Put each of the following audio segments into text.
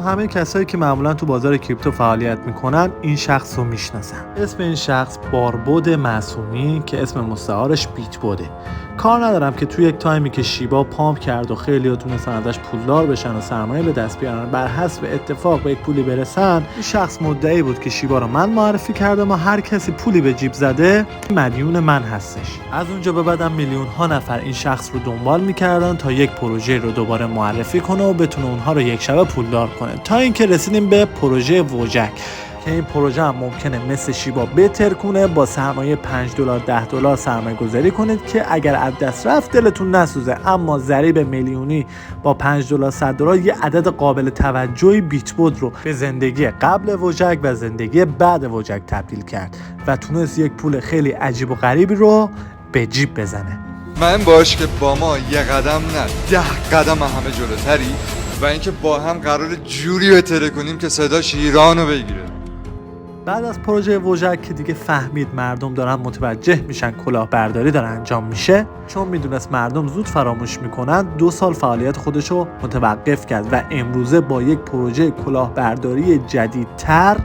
همه کسایی که معمولا تو بازار کریپتو فعالیت میکنن این شخص رو میشناسن. اسم این شخص باربود معصومی که اسم مستعارش بیت بوده. کار ندارم که توی یک تایمی که شیبا پامپ کرد و خیلی‌ها تونستن ازش پولدار بشن و سرمایه به دست بیارن، بر حسب اتفاق به یک پولی برسن، این شخص مدعی بود که شیبا رو من معرفی کردم و هر کسی پولی به جیب زده مدیون من هستش. از اونجا به بعدم میلیون ها نفر این شخص رو دنبال میکردن تا یک پروژه رو دوباره معرفی کنه و بتونه اونها رو یک شبه پولدار کنه، تا اینکه رسیدیم به پروژه ووجک که این پروژه هم ممکنه مثل شیبا بترکونه. با سرمایه $5 $10 سرمایه گذاری کنید که اگر از دست رفت دلتون نسوزه، اما ضریب میلیونی با $5 $100 یه عدد قابل توجهی بیت بود رو به زندگی قبل ووجک و زندگی بعد ووجک تبدیل کرد و تونست یک پول خیلی عجیب و غریبی رو به جیب بزنه. من باش که با ما یه قدم نه 10 قدم همه جلوتری و اینکه با هم قرار جوری بتره کنیم که صداش ایرانو بگیره. بعد از پروژه ووجک که دیگه فهمید مردم دارن متوجه میشن کلاهبرداری داره انجام میشه، چون میدونست مردم زود فراموش میکنن، 2 سال فعالیت خودشو متوقف کرد و امروزه با یک پروژه کلاهبرداری جدیدتر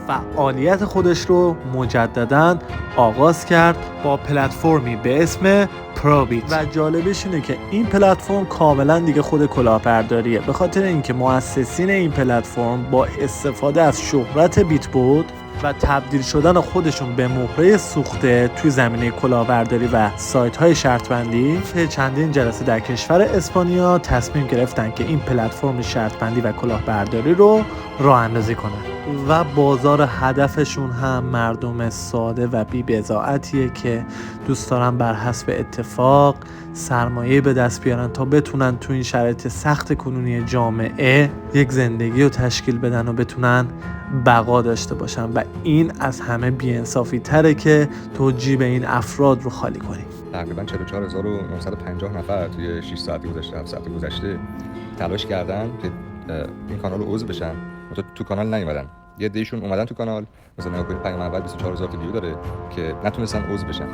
فعالیت خودش رو مجدداً آغاز کرد با پلتفرمی به اسم پروبیت. و جالبش اینه که این پلتفرم کاملا دیگه خود کلاهبرداریه، به خاطر اینکه مؤسسین این پلتفرم با استفاده از شهرت بیت بود و تبدیل شدن خودشون به مهره سوخته توی زمینه کلاهبرداری و سایت های شرط بندی، که چندین جلسه در کشور اسپانیا تصمیم گرفتن که این پلتفرم شرط بندی و کلاهبرداری رو راه اندازی کنن و بازار هدفشون هم مردم ساده و بی بضاعتیه که دوست دارن بر حسب اتفاق سرمایه به دست بیارن تا بتونن تو این شرایط سخت کنونی جامعه یک زندگی رو تشکیل بدن و بتونن بقا داشته باشن و این از همه بی‌انصافی تره که تو جیب این افراد رو خالی کنی. تقریبا 44950 نفر توی 6 ساعتی گذشته 7 ساعت گذشته تلاش کردن که این کانال رو عضو بشن، تو کانال نیومدن. یه عده‌ایشون اومدن تو کانال، مثلا نگاه کنید پیام اول 24000 تا ویو داره که نتونستن عضو بشن.